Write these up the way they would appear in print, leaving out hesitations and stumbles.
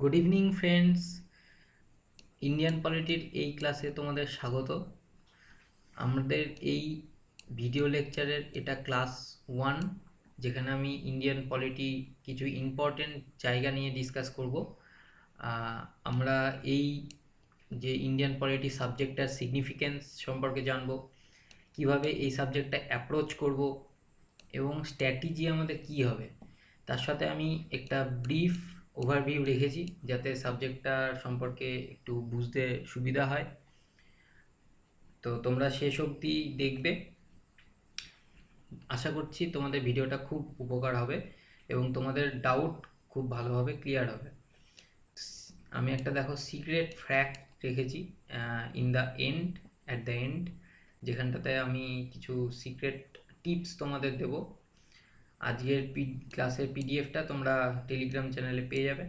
Good evening friends. Indian পলিটির এই ক্লাসে তোমাদের স্বাগত। আমাদের এই ভিডিও লেকচারের এটা ক্লাস 1, যেখানে আমি ইন্ডিয়ান পলিটি কিছু ইম্পর্টেন্ট জায়গা নিয়ে ডিসকাস করব। আমরা এই যে ইন্ডিয়ান পলিটি সাবজেক্টটার সিগনিফিকেন্স সম্পর্কে জানব, কিভাবে এই সাবজেক্টটা অ্যাপ্রোচ করব এবং স্ট্র্যাটেজি আমাদের কি হবে। তার সাথে আমি একটা ব্রিফ ওভারভিউ রেখেছি যাতে সাবজেক্টটা সম্পর্কে একটু বুঝতে সুবিধা হয়। তো তোমরা শেষ অবধি দেখবে। আশা করছি তোমাদের ভিডিওটা খুব উপকার হবে এবং তোমাদের ডাউট খুব ভালোভাবে ক্লিয়ার হবে। আমি একটা দেখো সিক্রেট ফ্যাক্ট রেখেছি in the end, at the end, যেখানটাতে আমি কিছু সিক্রেট টিপস তোমাদের দেব। আজকের ক্লাসের পিডিএফটা তোমরা টেলিগ্রাম চ্যানেলে পেয়ে যাবে।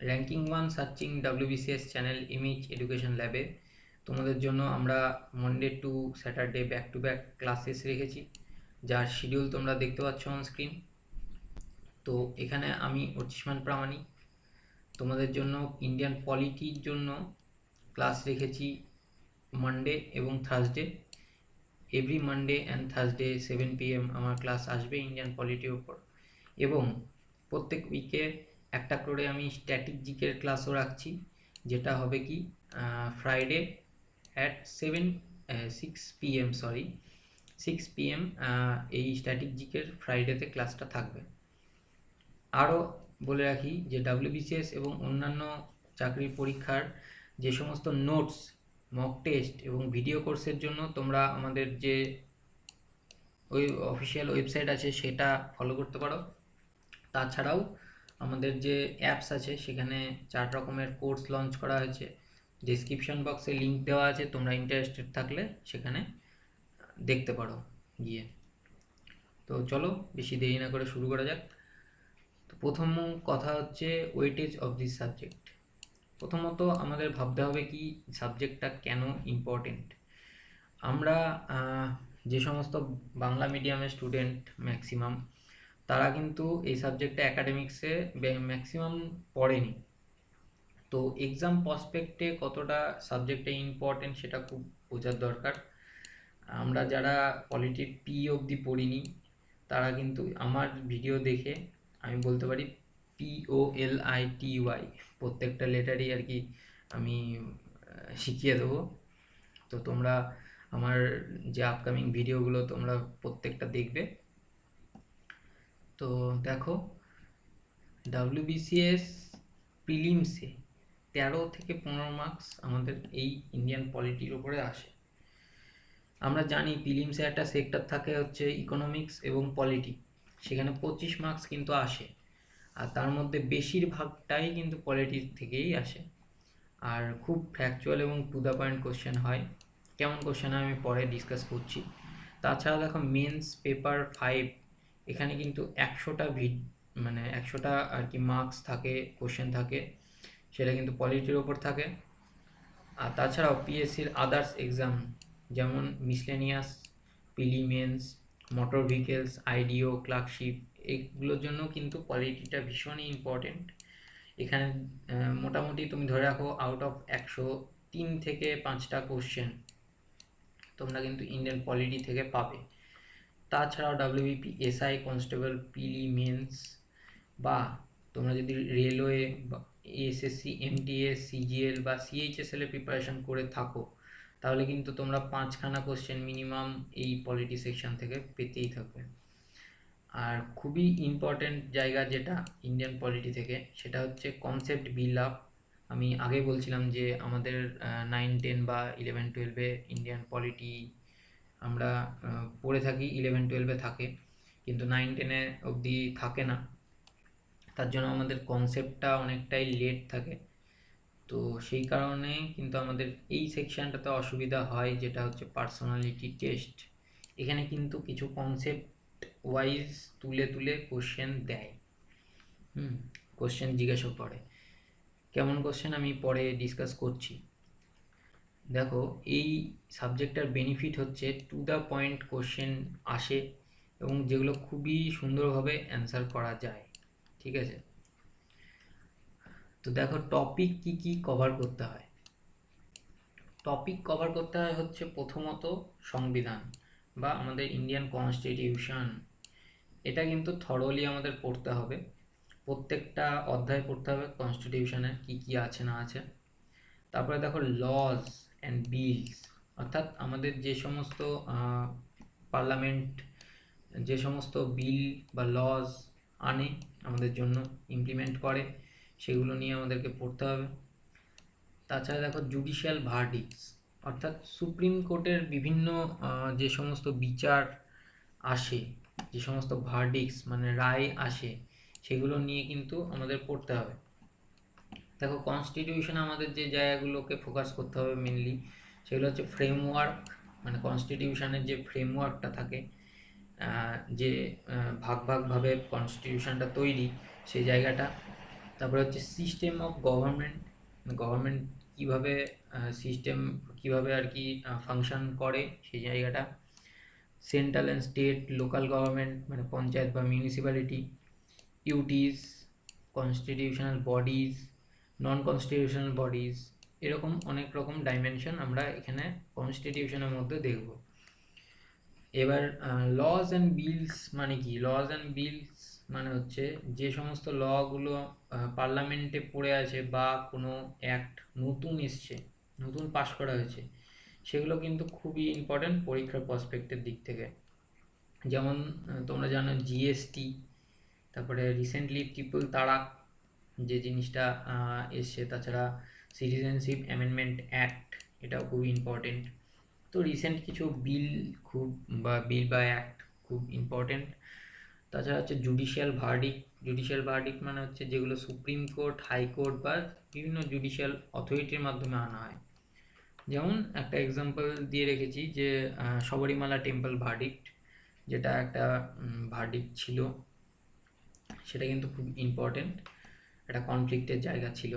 Ranking 1 searching WBCS channel image education ল্যাবে তোমাদের জন্য আমরা Monday to Saturday back to back classes রেখেছি, যার শিডিউল তোমরা দেখতে পাচ্ছ অন স্ক্রিন। তো এখানে আমি অর্চিষ্মান প্রামাণিক তোমাদের জন্য ইন্ডিয়ান পলিটির জন্য ক্লাস রেখেছি মানডে এবং Thursday. Every Monday and Thursday 7 PM আমার ক্লাস আসবে ইন্ডিয়ান পলিটির উপর, এবং প্রত্যেক উইকে একটা করে আমি স্ট্র্যাটেজিকের ক্লাসও রাখছি, যেটা হবে কি ফ্রাইডে অ্যাট 6 PM এই স্ট্র্যাটেজিকের ফ্রাইডেতে ক্লাসটা থাকবে। আরও বলে রাখি যে WBCS এবং অন্যান্য চাকরির পরীক্ষার যে সমস্ত নোটস, মক টেস্ট এবং ভিডিও কোর্সের জন্য তোমরা আমাদের যে ওই অফিসিয়াল ওয়েবসাইট আছে সেটা ফলো করতে পারো। তাছাড়াও আমাদের যে অ্যাপস আছে সেখানে 4 রকমের কোর্স লঞ্চ করা হয়েছে। ডেসক্রিপশন বক্সে লিঙ্ক দেওয়া আছে, তোমরা ইন্টারেস্টেড থাকলে সেখানে দেখতে পারো গিয়ে। তো চলো বেশি দেরি না করে শুরু করা যাক। তো প্রথম কথা হচ্ছে ওয়েটেজ অফ দিস সাবজেক্ট। প্রথমত আমাদের ভাবতে হবে কি সাবজেক্টটা কেন ইম্পর্টেন্ট। আমরা যে সমস্ত বাংলা মিডিয়ামের স্টুডেন্ট ম্যাক্সিমাম, তারা কিন্তু এই সাবজেক্টটা অ্যাকাডেমিক্সে ম্যাক্সিমাম পড়েনি। তো এক্সাম প্রসপেক্টে কতটা সাবজেক্টে ইম্পর্টেন্ট সেটা খুব বোঝার দরকার। আমরা যারা পলিটির পি অবধি পড়িনি তারা কিন্তু আমার ভিডিও দেখে আমি বলতে পারি POLITY প্রত্যেকটা লেটারই আর কি আমি শিখিয়ে দেবো। তো তোমরা আমার যে আপকামিং ভিডিওগুলো তোমরা প্রত্যেকটা দেখবে। তো দেখো WBCS প্রিলিমসে 13 থেকে 15 মার্কস আমাদের এই ইন্ডিয়ান পলিটির উপরে আসে। আমরা জানি প্রিলিমসে একটা সেক্টর থাকে হচ্ছে ইকোনমিক্স এবং পলিটি, সেখানে 25 মার্কস কিন্তু আসে, আর তার মধ্যে বেশিরভাগটাই কিন্তু পলিটির থেকেই আসে। আর খুব ফ্যাকচুয়াল এবং টু দ্য পয়েন্ট কোশ্চেন হয়। কেমন কোশ্চেন আমি পরে ডিসকাস করছি। তাছাড়া দেখো মেন্স পেপার 5, এখানে কিন্তু 100টা আর কি মার্কস থাকে, কোশ্চেন থাকে, সেটা কিন্তু পলিটির ওপর থাকে। আর তাছাড়াও পিএসসির আদার্স এক্সাম যেমন মিসলেনিয়াস, প্রিলিমেন্স, মোটর ভেহিকেলস, আইডিও, ক্লার্কশিপ, এগুলোর জন্য কিন্তু পলিটিটা ভীষণই ইম্পর্টেন্ট। এখানে মোটামুটি তুমি ধরে রাখো আউট অফ 103 থেকে 5টা কোশ্চেন তোমরা কিন্তু ইন্ডিয়ান পলিটি থেকে পাবে। তাছাড়াও WBP, SI, কনস্টেবল, প্রিলিমেন্স, বা তোমরা যদি রেলওয়ে বা SSC, MTS, CGL বা CHSL এর প্রিপারেশন করে থাকো, তাহলে কিন্তু তোমরা 5খানা কোশ্চেন মিনিমাম এই পলিটি সেকশন থেকে পেতেই থাকবে। আর খুবই ইম্পর্টেন্ট জায়গা যেটা ইন্ডিয়ান পলিটি থেকে, সেটা হচ্ছে কনসেপ্ট বিল্ড আপ। আমি আগে বলছিলাম যে আমাদের 9, 10 বা 11, 12-এ ইন্ডিয়ান পলিটি আমরা পড়ে থাকি, 11, 12-এ থাকে, কিন্তু 9, 10-এ অবধি থাকে না। তার জন্য আমাদের কনসেপ্টটা অনেকটাই লেট থাকে। তো সেই কারণে কিন্তু আমাদের এই সেকশনটাতে অসুবিধা হয়, যেটা হচ্ছে পার্সোনালিটি টেস্ট। এখানে কিন্তু কিছু কনসেপ্ট ওয়াইজ তুলে তুলে কোশ্চেন দেয়, কোশ্চেন জিজ্ঞাসা করে। কেমন কোশ্চেন আমি পরে ডিসকাস করছি। দেখো এই সাবজেক্টটার বেনিফিট হচ্ছে টু দ্য পয়েন্ট কোশ্চেন আসে এবং যেগুলো খুবই সুন্দরভাবে অ্যান্সার করা যায়। ঠিক আছে, তো দেখো টপিক কি কি কভার করতে হয়। টপিক কভার করতে হয় হচ্ছে প্রথমত সংবিধান বা আমাদের ইন্ডিয়ান কনস্টিটিউশন। এটা কিন্তু থরোলি আমাদের পড়তে হবে, প্রত্যেকটা অধ্যায় পড়তে হবে কনস্টিটিউশনের কি কি আছে না আছে। তারপরে দেখো লজ অ্যান্ড বিলস, অর্থাৎ আমাদের যে সমস্ত পার্লামেন্ট যে সমস্ত বিল বা লজ আনে আমাদের জন্য, ইমপ্লিমেন্ট করে, সেগুলো নিয়ে আমাদেরকে পড়তে হবে। তাছাড়া দেখো জুডিশিয়াল ভার্ডিক্টস, অর্থাৎ সুপ্রিম কোর্টের বিভিন্ন যে সমস্ত বিচার আসে, যে সমস্ত ভার্ডিক্টস মানে রায় আসে, সেগুলো নিয়ে কিন্তু আমাদের পড়তে হবে। দেখো কনস্টিটিউশন আমাদের যে জায়গাগুলোকে ফোকাস করতে হবে মেনলি, সেগুলো হচ্ছে ফ্রেমওয়ার্ক, মানে কনস্টিটিউশনের যে ফ্রেমওয়ার্কটা থাকে, যে ভাগ ভাগভাবে কনস্টিটিউশনটা তৈরি, সেই জায়গাটা। তারপরে হচ্ছে সিস্টেম অফ গভর্নমেন্ট, গভর্নমেন্ট কীভাবে সিস্টেম কীভাবে আর কি ফাংশন করে সেই জায়গাটা। Central and state local government মানে পঞ্চায়েত বা মিউনিসিপ্যালিটি, ইউটিস, কনস্টিটিউশনাল বডিজ, নন কনস্টিটিউশনাল বডিজ, এরকম অনেক রকম ডাইমেনশন আমরা এখানে কনস্টিটিউশনের মধ্যে দেখব। এবার লজ অ্যান্ড বিলস মানে কি? লজ অ্যান্ড বিলস মানে হচ্ছে যে সমস্ত লগুলো পার্লামেন্টে পড়ে আছে বা কোনো অ্যাক্ট নতুন এসছে, নতুন পাশ করা হয়েছে, সেগুলো কিন্তু খুবই ইম্পর্ট্যান্ট পরীক্ষার পার্সপেক্টের দিক থেকে। যেমন তোমরা জানো জিএসটি, তারপরে রিসেন্টলি ট্রিপল তালাক যে জিনিসটা এসছে, তাছাড়া সিটিজেনশিপ অ্যামেন্ডমেন্ট অ্যাক্ট, এটাও খুব ইম্পর্টেন্ট। তো রিসেন্ট কিছু বিল খুব বা বিল বা অ্যাক্ট খুব ইম্পর্টেন্ট। তাছাড়া হচ্ছে জুডিশিয়াল ভার্ডিক্ট, জুডিশিয়াল ভার্ডিক্ট মানে হচ্ছে যেগুলো সুপ্রিম কোর্ট, হাইকোর্ট বা বিভিন্ন জুডিশিয়াল অথরিটির মাধ্যমে আনা হয়। যেমন একটা এক্সাম্পল দিয়ে রেখেছি যে শবরীমালা টেম্পল ভার্ডিক্ট, যেটা একটা ভার্ডিক্ট ছিল, সেটা কিন্তু খুব ইম্পর্টেন্ট, একটা কনফ্লিক্টের জায়গা ছিল।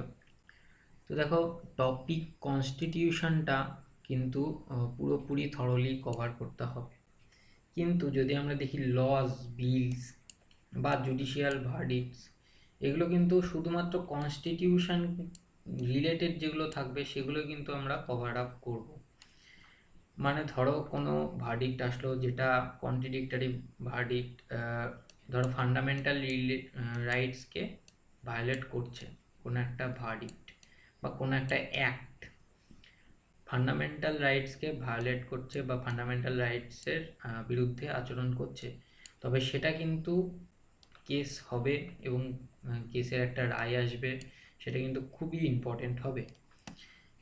তো দেখো টপিক কনস্টিটিউশনটা কিন্তু পুরোপুরি থরলি কভার করতে হবে। কিন্তু যদি আমরা দেখি লজ, বিলস বা জুডিশিয়াল ভার্ডিক্টস, এগুলো কিন্তু শুধুমাত্র কনস্টিটিউশন রিলেটেড যেগুলো থাকবে সেগুলো কিন্তু আমরা কভার আপ করব। মানে ধরো কোনো ভার্ডিক্ট আসলো যেটা কন্ট্রাডিক্টরি ভার্ডিক্ট, ধরো ফান্ডামেন্টাল রাইটসকে ভায়োলেট করছে কোনো একটা ভার্ডিক্ট বা কোনো একটা অ্যাক্ট ফান্ডামেন্টাল রাইটসকে ভায়োলেট করছে বা ফান্ডামেন্টাল রাইটসের বিরুদ্ধে আচরণ করছে, তবে সেটা কিন্তু কেস হবে এবং কেসের একটা রায় আসবে, সেটা কিন্তু খুবই ইম্পর্টেন্ট হবে।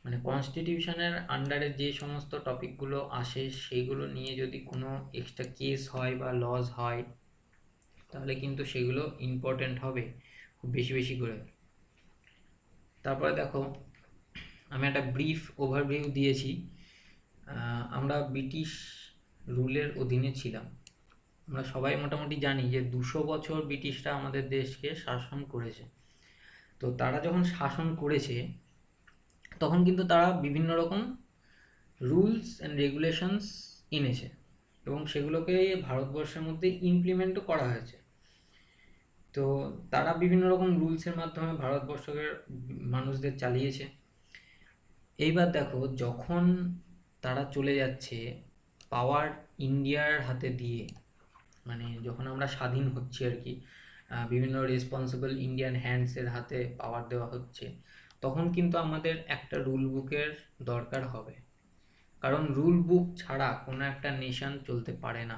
মানে কনস্টিটিউশনের আন্ডারে যে সমস্ত টপিকগুলো আসে সেইগুলো নিয়ে যদি কোনো এক্সট্রা কেস হয় বা লজ হয়, তাহলে কিন্তু সেগুলো ইম্পর্টেন্ট হবে খুব বেশি বেশি করে। তারপরে দেখো আমি একটা ব্রিফ ওভারভিউ দিয়েছি। আমরা ব্রিটিশ রুলের অধীনে ছিলাম। আমরা সবাই মোটামুটি জানি যে 200 বছর ব্রিটিশরা আমাদের দেশকে শাসন করেছে। তো তারা যখন শাসন করেছে তখন কিন্তু তারা বিভিন্ন রকম রুলস অ্যান্ড রেগুলেশনস এনেছে এবং সেগুলোকে ভারতবর্ষের মধ্যে ইমপ্লিমেন্টও করা হয়েছে। তো তারা বিভিন্ন রকম রুলসের মাধ্যমে ভারতবর্ষের মানুষদের চালিয়েছে। এইবার দেখো যখন তারা চলে যাচ্ছে পাওয়ার ইন্ডিয়ার হাতে দিয়ে, মানে যখন আমরা স্বাধীন হচ্ছি আর কি, বিভিন্ন রেসপন্সিবল ইন্ডিয়ান হ্যান্ডসের হাতে পাওয়ার দেওয়া হচ্ছে, তখন কিন্তু আমাদের একটা রুল বুকের দরকার হবে। কারণ রুল বুক ছাড়া কোনো একটা নেশন চলতে পারে না।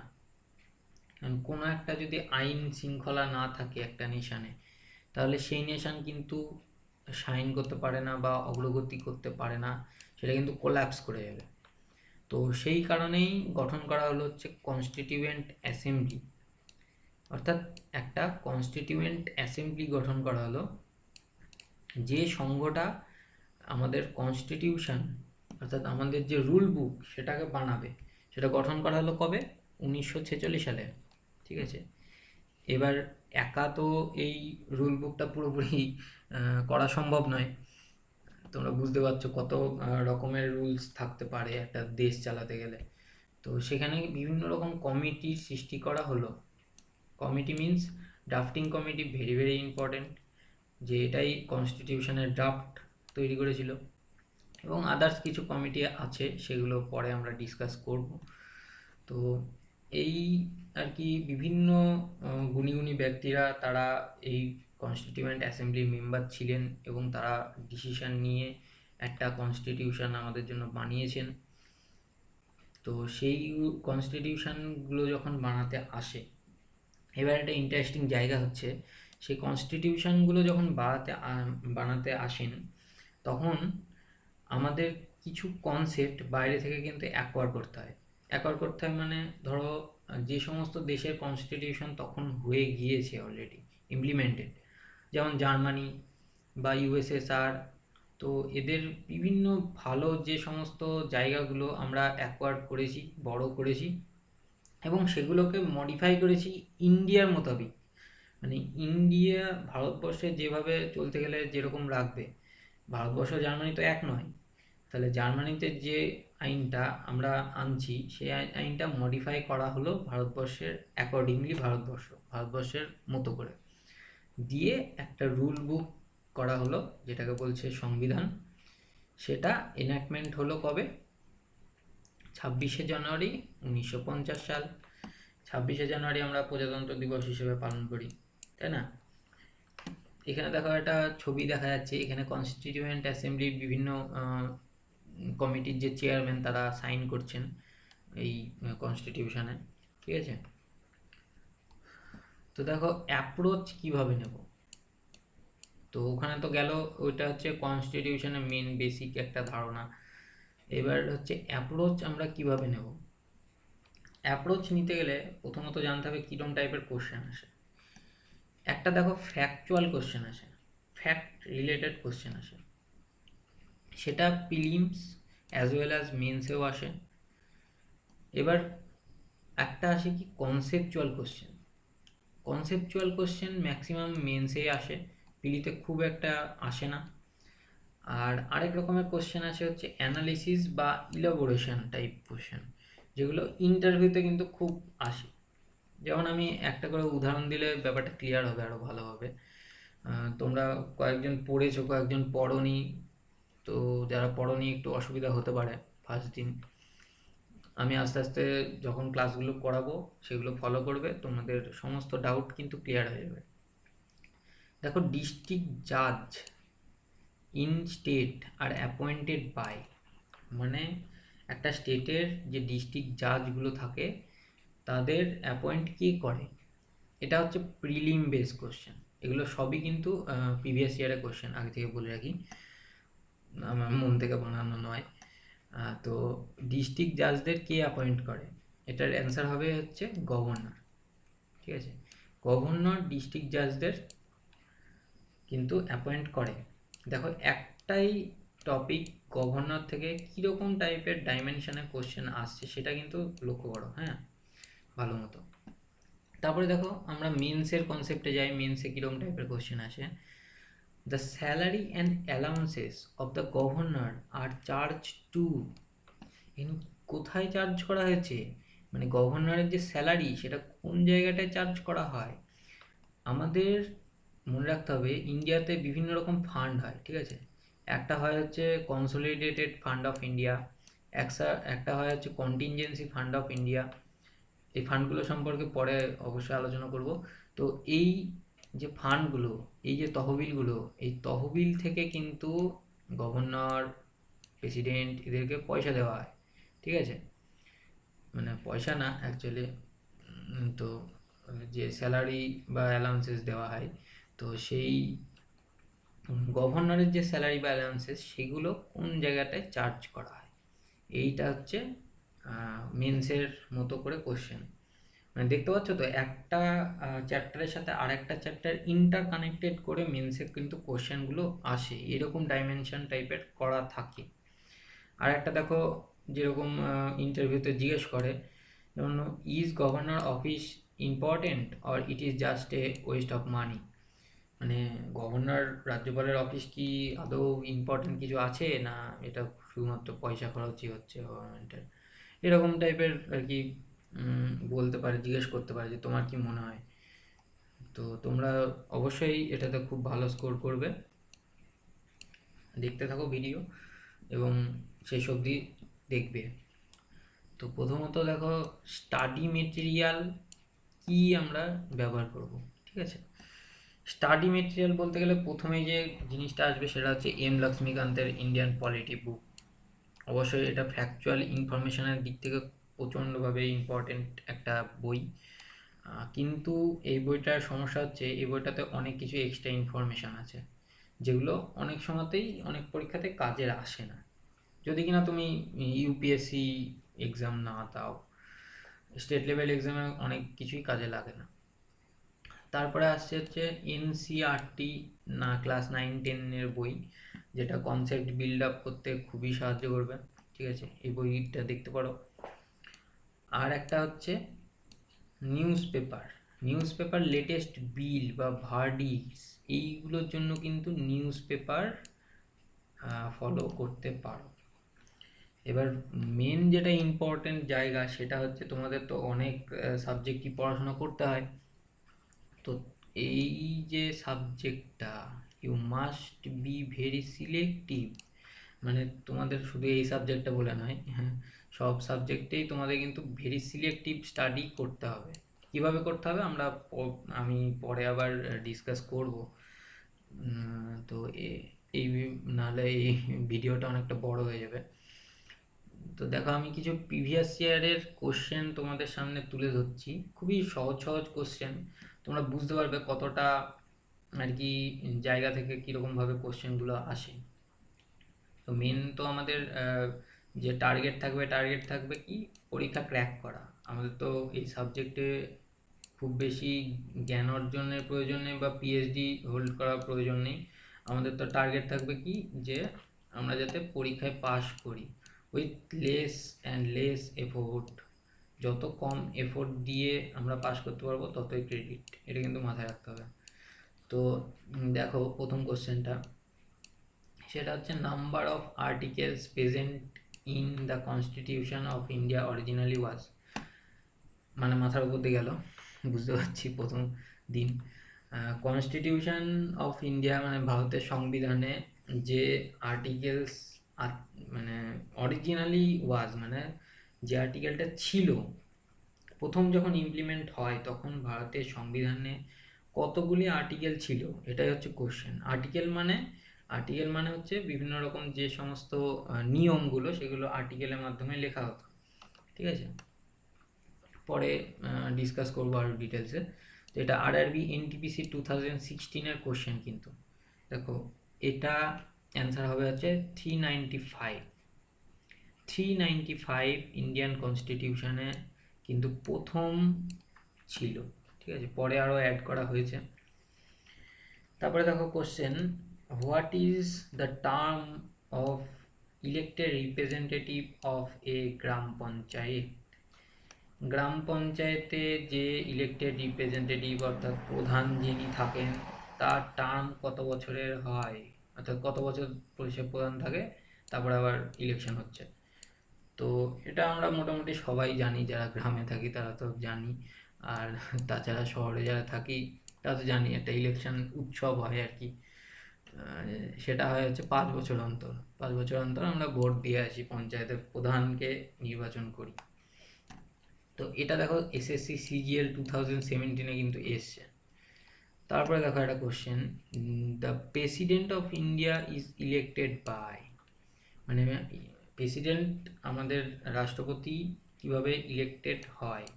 কারণ কোনো একটা যদি আইন শৃঙ্খলা না থাকে একটা নেশানে, তাহলে সেই নেশান কিন্তু শাইন করতে পারে না বা অগ্রগতি করতে পারে না, সেটা কিন্তু কোল্যাপস করে যাবে। তো সেই কারণেই গঠন করা হলো হচ্ছে কনস্টিটিউয়েন্ট অ্যাসেম্বলি, অর্থাৎ একটা কনস্টিটিউয়েন্ট অ্যাসেম্বলি গঠন করা হলো, যে সংঘটা আমাদের কনস্টিটিউশন অর্থাৎ আমাদের যে রুল বুক সেটাকে বানাবে। সেটা গঠন করা হলো কবে? 1946 সালে, ঠিক আছে। এবার একা তো এই রুল বুকটা পুরোপুরি করা সম্ভব নয়। তোমরা বুঝতে পারছো কত রকমের রুলস থাকতে পারে একটা দেশ চালাতে গেলে। তো সেখানে বিভিন্ন রকম কমিটির সৃষ্টি করা হলো। Committee means drafting committee, very very important. যে এটাই কনস্টিটিউশনের ড্রাফট তৈরি করেছিল, এবং আদার্স কিছু কমিটি আছে, সেগুলো পরে আমরা ডিসকাস করব। তো এই আর কি বিভিন্ন গুণী গুণী ব্যক্তিরা তারা এই কনস্টিটিউয়েন্ট অ্যাসেম্বলির মেম্বার ছিলেন এবং তারা ডিসিশন নিয়ে একটা কনস্টিটিউশন আমাদের জন্য বানিয়েছেন। তো সেই কনস্টিটিউশনগুলো যখন বানাতে আসে, এবার একটা ইন্টারেস্টিং জায়গা হচ্ছে, সেই কনস্টিটিউশনগুলো যখন বানাতে আসেন, তখন আমাদের কিছু কনসেপ্ট বাইরে থেকে কিন্তু অ্যাকোয়ার করতে হয়। অ্যাকোয়ার করতে হয় মানে ধরো যে সমস্ত দেশের কনস্টিটিউশন তখন হয়ে গিয়েছে অলরেডি ইমপ্লিমেন্টেড, যেমন জার্মানি বা ইউএসএসআর, তো এদের বিভিন্ন ভালো যে সমস্ত জায়গাগুলো আমরা অ্যাকোয়ার করেছি, বড় করেছি, এবং সেগুলোকে মডিফাই করেছি ইন্ডিয়ার মোতাবিক। মানে ইন্ডিয়া ভারতবর্ষে যেভাবে চলতে গেলে যেরকম রাখবে, ভারতবর্ষ জার্মানি তো এক নয়, তাহলে জার্মানিতে যে আইনটা আমরা আনছি সেই আইনটা মডিফাই করা হলো ভারতবর্ষের অ্যাকর্ডিংলি, ভারতবর্ষের মতো করে দিয়ে একটা রুল বুক করা হলো, যেটাকে বলছে সংবিধান। সেটা এনাক্টমেন্ট হলো কবে? 26শে জানুয়ারি 1950 সাল। 26শে জানুয়ারি আমরা প্রজাতন্ত্র দিবস হিসেবে পালন করি, তাই না? এখানে দেখো একটা ছবি দেখা যাচ্ছে, এখানে কনস্টিটিউয়েন্ট অ্যাসেম্বলির বিভিন্ন কমিটির যে চেয়ারম্যান তারা সাইন করছেন এই কনস্টিটিউশনে, ঠিক আছে? তো দেখো অ্যাপ্রোচ কিভাবে নেব, তো ওখানে তো গেল, ওইটা হচ্ছে কনস্টিটিউশনের মেন বেসিক একটা ধারণা। এবার হচ্ছে অ্যাপ্রোচ আমরা কিভাবে নেব। অ্যাপ্রোচ নিতে গেলে প্রথমত জানতে হবে কীরকম টাইপের কোশ্চেন আসে। একটা দেখো ফ্যাকচুয়াল কোশ্চেন আসে, ফ্যাক্ট রিলেটেড কোশ্চেন আসে, সেটা প্রিলিমস অ্যাজ ওয়েল অ্যাজ মেন্সেও আসে। এবার একটা আসে কি conceptual question. Conceptual question maximum মেন্সেই আসে, পিলিতে খুব একটা আসে না। আর আরেক রকমের কোশ্চেন আসে হচ্ছে অ্যানালিসিস বা ইলাবোরেশন টাইপ কোশ্চেন, যেগুলো ইন্টারভিউতে কিন্তু খুব আসে। যেমন আমি একটা করে উদাহরণ দিলে ব্যাপারটা ক্লিয়ার হবে আরও ভালোভাবে। তোমরা কয়েকজন পড়েছো, কয়েকজন পড়োনি, তো যারা পড়োনি একটু অসুবিধা হতে পারে ফার্স্ট দিন। আমি আস্তে আস্তে যখন ক্লাসগুলো করাবো সেগুলো ফলো করবে, তোমাদের সমস্ত ডাউট কিন্তু ক্লিয়ার হয়ে যাবে। দেখো ডিস্ট্রিক্ট জাজ in state are appointed by, মানে একটা স্টেটের যে ডিস্ট্রিক্ট জাজগুলো থাকে তাদের অ্যাপয়েন্ট কে করে, এটা হচ্ছে প্রিলিম বেস কোশ্চেন। এগুলো সবই কিন্তু প্রিভিয়াস ইয়ারের কোশ্চেন, আগে থেকে বলে রাখি, আমার মন থেকে বানানো নয়। তো ডিস্ট্রিক্ট জাজদের কে অ্যাপয়েন্ট করে, এটার অ্যান্সার হবে হচ্ছে গভর্নর, ঠিক আছে? গভর্নর ডিস্ট্রিক্ট জাজদের কিন্তু অ্যাপয়েন্ট করে। দেখো একটাই টপিক গভর্নর থেকে কীরকম টাইপের ডাইমেনশনের কোশ্চেন আসছে সেটা কিন্তু লক্ষ্য করো, হ্যাঁ, ভালো মতো। তারপরে দেখো আমরা মেন্সের কনসেপ্টে যাই, মেন্সে কীরকম টাইপের কোশ্চেন আসে। The salary and allowances of the governor are charge to, কোথায় চার্জ করা হয়েছে, মানে গভর্নরের যে স্যালারি সেটা কোন জায়গাটায় চার্জ করা হয়। আমাদের মনে রাখতে হবে ইন্ডিয়াতে বিভিন্ন রকম ফান্ড হয়, ঠিক আছে? একটা হয় হচ্ছে কনসোলিডেটেড ফান্ড অফ ইন্ডিয়া, একটা হয় হচ্ছে কন্টিনজেন্সি ফান্ড অফ ইন্ডিয়া। এই ফান্ডগুলো সম্পর্কে পরে অবশ্যই আলোচনা করব। তো এই যে ফান্ডগুলো, এই যে তহবিলগুলো, এই তহবিল থেকে কিন্তু গভর্নর, প্রেসিডেন্ট এদেরকে পয়সা দেওয়া হয়, ঠিক আছে? মানে পয়সা না অ্যাকচুয়ালি, তো যে স্যালারি বা অ্যালাউন্সেস দেওয়া হয়, তো সেই গভর্নরের যে স্যালারি বা অ্যালাউন্সেস সেগুলো কোন জায়গাটায় চার্জ করা হয়, এইটা হচ্ছে মেন্সের মতো করে কোশ্চেন। মানে দেখতে পাচ্ছ তো একটা চ্যাপ্টারের সাথে আরেকটা চ্যাপ্টার ইন্টার কানেক্টেড করে মেন্সে কিন্তু কোশ্চেনগুলো আসে, এরকম ডাইমেনশন টাইপের করা থাকে। আর একটা দেখো যেরকম ইন্টারভিউতে জিজ্ঞেস করে, যেমন is governor office important or it is just a West of money, মানে গভর্নর রাজ্যপালের অফিস কি আদৌ ইম্পর্টেন্ট কিছু আছে, না এটা শুধুমাত্র পয়সা খরচই হচ্ছে গভর্নমেন্টের, এরকম টাইপের আর কি বলতে পারে, জিজ্ঞেস করতে পারে যে তোমার কি মনে হয়। তো তোমরা অবশ্যই এটাতে খুব ভালো স্কোর করবে। দেখতে থাকো ভিডিও এবং শেষ অবধি দেখবে। তো প্রথমত দেখো স্টাডি মেটেরিয়াল কি আমরা ব্যবহার করব, ঠিক আছে। স্টাডি মেটেরিয়াল বলতে গেলে প্রথমেই যে জিনিসটা আসবে সেটা হচ্ছে এম লক্ষ্মীকান্তের ইন্ডিয়ান পলিটি বুক। অবশ্যই এটা ফ্যাকচুয়াল ইনফরমেশনের দিক থেকে প্রচণ্ডভাবে ইম্পর্টেন্ট একটা বই। কিন্তু এই বইটার সমস্যা হচ্ছে এই বইটাতে অনেক কিছু এক্সট্রা ইনফরমেশান আছে যেগুলো অনেক সময়তেই অনেক পরীক্ষাতে কাজের আসে না, যদি কিনা তুমি ইউপিএসসি এক্সাম না দাও। স্টেট লেভেল এক্সামে অনেক কিছুই কাজে লাগে না। তারপরে আসছে হচ্ছে এনসিআরটি না ক্লাস 9-10-এর বই, যেটা কনসেপ্ট বিল্ড আপ করতে খুবই সাহায্য করবে, ঠিক আছে। এই বইটা দেখতে পারো। আর একটা হচ্ছে নিউজ পেপার লেটেস্ট বিল বা ভার্ডিক্টস, এইগুলোর জন্য কিন্তু নিউজ পেপার ফলো করতে পারো। এবার মেন যেটা ইম্পর্টেন্ট জায়গা সেটা হচ্ছে তোমাদের তো অনেক সাবজেক্টই পড়াশোনা করতে হয়। তো এই যে সাবজেক্টটা, you must be very selective. মানে তোমাদের শুধু এই সাবজেক্টটা বলে নয়, হ্যাঁ, সব সাবজেক্টেই তোমাদের কিন্তু ভেরি সিলেক্টিভ স্টাডি করতে হবে। কিভাবে করতে হবে আমি পরে আবার ডিসকাস করব। তো এই নাহলে এই ভিডিওটা অনেকটা বড় হয়ে যাবে। তো দেখো আমি কিছু প্রিভিয়াস ইয়ারের কোশ্চেন তোমাদের সামনে তুলে ধরছি, খুবই সহজ সহজ কোশ্চেন। তোমরা বুঝতে পারবে কতটা আর কি জায়গা থেকে কীরকমভাবে কোশ্চেনগুলো আসে। তো মেন তো আমাদের যে টার্গেট থাকবে কি পরীক্ষা ক্র্যাক করা। আমাদের তো এই সাবজেক্টে খুব বেশি জ্ঞান অর্জনের প্রয়োজন নেই বা পিএইচডি হোল্ড করার প্রয়োজন নেই। আমাদের তো টার্গেট থাকবে কি যে আমরা যাতে পরীক্ষায় পাশ করি with less and less effort. যত কম এফোর্ট দিয়ে আমরা পাশ করতে পারবো ততই ক্রেডিট, এটা কিন্তু মাথায় রাখতে হবে। তো দেখো প্রথম কোশ্চেনটা, সেটা হচ্ছে number of articles present in the constitution of India originally was. মানে মাথার উপর দিয়ে গেল, বুঝতে পারছি প্রথম দিন। কনস্টিটিউশন অফ ইন্ডিয়া মানে ভারতের সংবিধানে যে আর্টিকেলস মানে অরিজিনালি ওয়াজ মানে যে আর্টিকেলটা ছিল প্রথম যখন ইমপ্লিমেন্ট হয় তখন ভারতের সংবিধানে কতগুলি আর্টিকেল ছিল, এটাই হচ্ছে কোশ্চেন। আর্টিকেল মানে হচ্ছে বিভিন্ন রকম যে সমস্ত নিয়মগুলো সেগুলো আর্টিকেলের মাধ্যমে লেখা হতো, ঠিক আছে। পরে ডিসকাস করবো আরও ডিটেলসে। তো এটা আরআরবি এনটিপিসি 2016-এর কোশ্চেন কিন্তু। দেখো এটা অ্যান্সার হবে হচ্ছে 395 ইন্ডিয়ান কনস্টিটিউশনে কিন্তু প্রথম ছিল, ঠিক আছে। পরে আরও অ্যাড করা হয়েছে। তারপরে দেখো question, what is the term of elected representative of a gram panchayat. Gram পঞ্চায়েতে যে ইলেক্টেড রিপ্রেজেন্টেটিভ অর্থাৎ প্রধান যিনি থাকেন তার টার্ম কত বছরের হয়, অর্থাৎ কত বছর পরিষদ প্রধান থাকে, তারপরে আবার ইলেকশন হচ্ছে। তো এটা আমরা মোটামুটি সবাই জানি, যারা গ্রামে থাকি তারা তো জানি, আর তাছাড়া শহরে যারা থাকি তারা তো জানি একটা ইলেকশন উৎসব হয় আর কি। সেটা হয় হচ্ছে 5 বছর অন্তর। 5 বছর অন্তর আমরা ভোট দিয়ে আসি, পঞ্চায়েতের প্রধানকে নির্বাচন করি। তো এটা দেখো এসএসসি সিজিএল 2017-এ কিন্তু এসছে। তারপরে দেখো একটা question, the president of India is elected by. মানে প্রেসিডেন্ট আমাদের রাষ্ট্রপতি কিভাবে ইলেক্টেড হয়।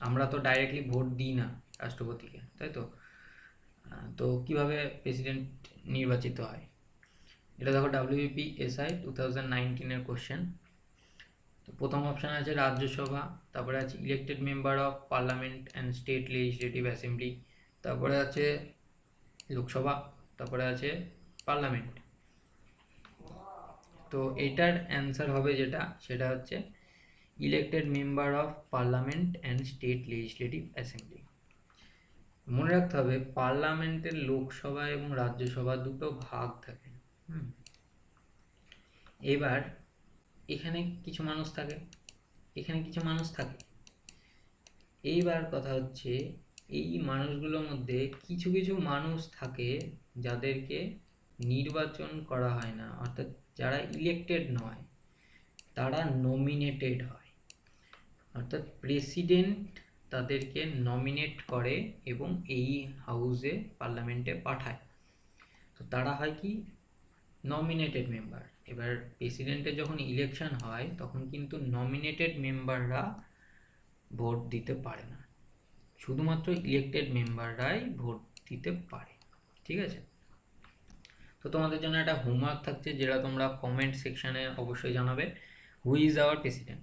আমরা তো ডাইরেক্টলি ভোট দিই না রাষ্ট্রপতিকে, তাই তো। তো কিভাবে প্রেসিডেন্ট নির্বাচিত হয়, এটা দেখো WBPSI 2019-এর কোশ্চেন। তো প্রথম অপশান আছে রাজ্যসভা, তারপরে আছে elected member of parliament and state legislative assembly, তারপরে আছে লোকসভা, তারপরে আছে পার্লামেন্ট। তো এটার অ্যান্সার হবে যেটা সেটা হচ্ছে elected member of parliament and state legislative assembly. মনে রাখতে হবে পার্লামেন্টের লোকসভা এবং রাজ্যসভা দুটো ভাগ থাকে। এবার এখানে কিছু মানুষ থাকে, এখানে কিছু মানুষ থাকে। এইবার কথা হচ্ছে এই মানুষগুলোর মধ্যে কিছু কিছু মানুষ থাকে যাদেরকে নির্বাচন করা হয় না, অর্থাৎ যারা ইলেক্টেড নয়, তারা নমিনেটেড হয়। অর্থাৎ প্রেসিডেন্ট তাদেরকে নমিনেট করে এবং এই হাউসে পার্লামেন্টে পাঠায়। তো তারা হয় কি নমিনেটেড মেম্বার। এবার প্রেসিডেন্টের যখন ইলেকশন হয় তখন কিন্তু নমিনেটেড মেম্বাররা ভোট দিতে পারে না, শুধুমাত্র ইলেক্টেড মেম্বাররাই ভোট দিতে পারে। ঠিক আছে, তো তোমাদের জন্য একটা হোমওয়ার্ক থাকছে যেটা তোমরা কমেন্ট সেকশানে অবশ্যই জানাবে। Who is our president?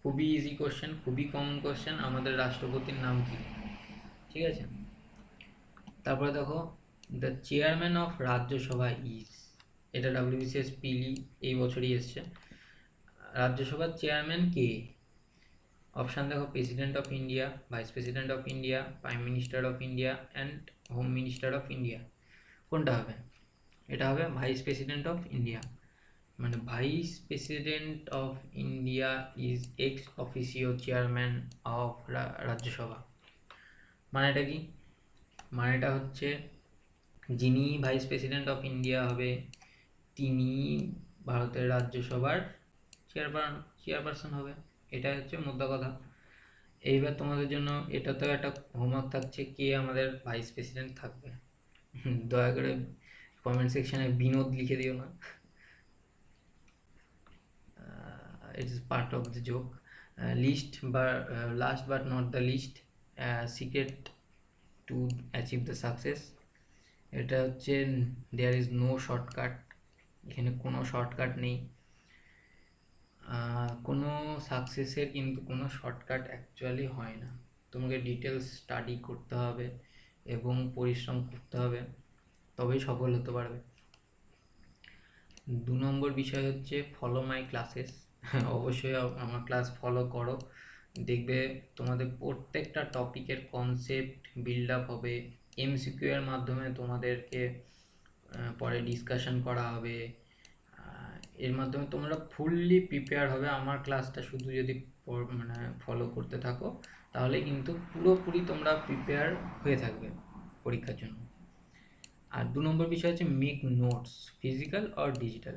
খুবই ইজি কোশ্চেন, খুবই কমন কোশ্চেন। আমাদের রাষ্ট্রপতির নাম কি? ঠিক আছে, তারপরে দেখো, the chairman of Rajya Sabha is, এটা ডাব্লিউবিসিএস পিলি এই বছরই এসছে। রাজ্যসভার চেয়ারম্যান কে? অপশান দেখো, president of India, vice president of India, prime minister of India and home minister of India. কোনটা হবে? এটা হবে ভাইস প্রেসিডেন্ট অফ ইন্ডিয়া। মানে vice president of India is x officio chairman of Rajya Sabha. মানেটা কি? মানেটা হচ্ছে যিনি ভাইস প্রেসিডেন্ট অফ ইন্ডিয়া হবে তিনি ভারতের রাজ্যসভার চেয়ারপারসন হবে। এটাই হচ্ছে মোদ্দা কথা। এইবার তোমাদের জন্য এটাতেও একটা হোমওয়ার্ক থাকছে, কে আমাদের ভাইস প্রেসিডেন্ট থাকবে। দয়া করে কমেন্ট সেকশনে বিনোদ লিখে দিও না, it is part of the joke. Last but not the least, secret to achieve the success, এটা হচ্ছে there is no shortcut। এখানে কোনো শর্টকাট নেই। কোনো সাকসেসের কিন্তু কোনো শর্টকাট অ্যাকচুয়ালি হয় না। তোমাকে ডিটেলস স্টাডি করতে হবে এবং পরিশ্রম করতে হবে, তবেই সফল হতে পারবে। 2 নম্বর বিষয় হচ্ছে ফলো মাই ক্লাসেস। অবশ্যই আমার ক্লাস ফলো করো, দেখবে তোমাদের প্রত্যেকটা টপিকের কনসেপ্ট বিল্ড আপ হবে। এমসিকিউ এর মাধ্যমে তোমাদেরকে পরে ডিসকাশন করা হবে। এর মাধ্যমে তোমরা ফুললি প্রিপেয়ার হবে। আমার ক্লাসটা শুধু যদি মানে ফলো করতে থাকো তাহলে কিন্তু পুরোপুরি তোমরা প্রিপেয়ার হয়ে থাকবে পরীক্ষার জন্য। আর 2 নম্বর বিষয় হচ্ছে make notes, physical or digital.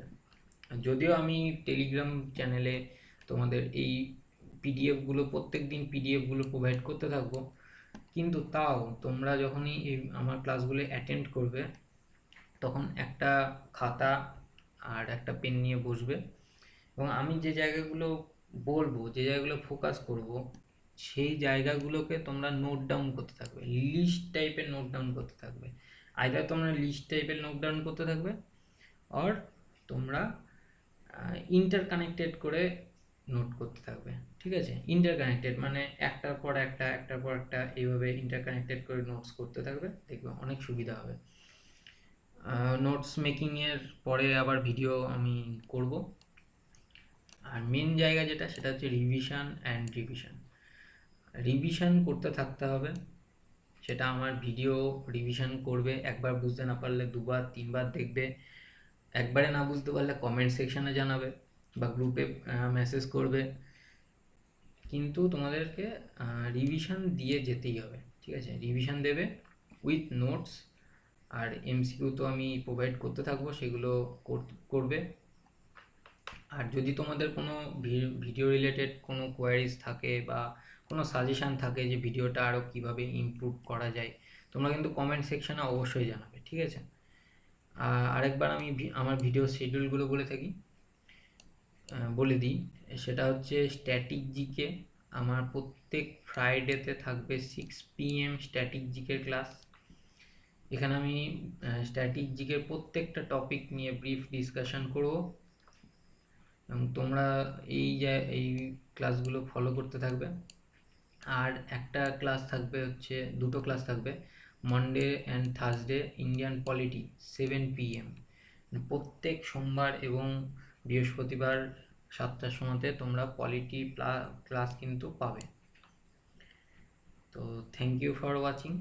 যদিও আমি টেলিগ্রাম চ্যানেলে তোমাদের এই পিডিএফগুলো প্রত্যেক দিন পিডিএফগুলো প্রোভাইড করতে থাকবো, কিন্তু তাও তোমরা যখনই এই আমার ক্লাসগুলো অ্যাটেন্ড করবে তখন একটা খাতা আর একটা পেন নিয়ে বসবে এবং আমি যে জায়গাগুলো বলবো, যে জায়গাগুলো ফোকাস করব, সেই জায়গাগুলোকে তোমরা নোট ডাউন করতে থাকবে, লিস্ট টাইপের নোট ডাউন করতে থাকবে। আইদার তোমরা লিস্ট টাইপের নোট ডাউন করতে থাকবে অর তোমরা ইন্টারকানেক্টেড করে নোট করতে থাকবে। ঠিক আছে, ইন্টারকানেক্টেড মানে একটার পর একটা এইভাবে ইন্টারকানেক্টেড করে নোটস করতে থাকবে, দেখবে অনেক সুবিধা হবে। নোটস মেকিংয়ের পরে আবার ভিডিও আমি করব। আর মেন জায়গা যেটা, সেটা হচ্ছে রিভিশন অ্যান্ড রিভিশন করতে থাকতে হবে। সেটা আমার ভিডিও রিভিশন করবে, একবার বুঝতে না পারলে 2বার 3বার দেখবে, একবারে না বুঝতে পারলে কমেন্ট সেকশানে জানাবে বা গ্রুপে মেসেজ করবে, কিন্তু তোমাদেরকে রিভিশন দিয়ে যেতেই হবে। ঠিক আছে, রিভিশন দেবে উইথ নোটস, আর এমসিকিউ তো আমি প্রোভাইড করতে থাকবো, সেগুলো করবে। আর যদি তোমাদের কোনো ভিডিও রিলেটেড কোনো কোয়ারিজ থাকে বা কোনো সাজেশান থাকে যে ভিডিওটা আরও কীভাবে ইমপ্রুভ করা যায়, তোমরা কিন্তু কমেন্ট সেকশানে অবশ্যই জানাবে। ঠিক আছে, আরেকবার আমি আমার ভিডিও শিডিউলগুলো বলে দিই। সেটা হচ্ছে স্ট্যাটিক জিকে, আমার প্রত্যেক ফ্রাইডেতে থাকবে 6 PM স্ট্যাটিক জিকের ক্লাস। এখানে আমি স্ট্যাটিক জিকের প্রত্যেকটা টপিক নিয়ে ব্রিফ ডিসকাশন করব এবং তোমরা এই ক্লাসগুলো ফলো করতে থাকবে। আর একটা ক্লাস থাকবে হচ্ছে, 2টো ক্লাস থাকবে, Monday and Thursday Indian polity 7 PM। প্রত্যেক সোমবার এবং বৃহস্পতিবার 7টার সময়তে তোমরা পলিটি ক্লাস কিন্তু পাবে। তো থ্যাংক ইউ ফর ওয়াচিং।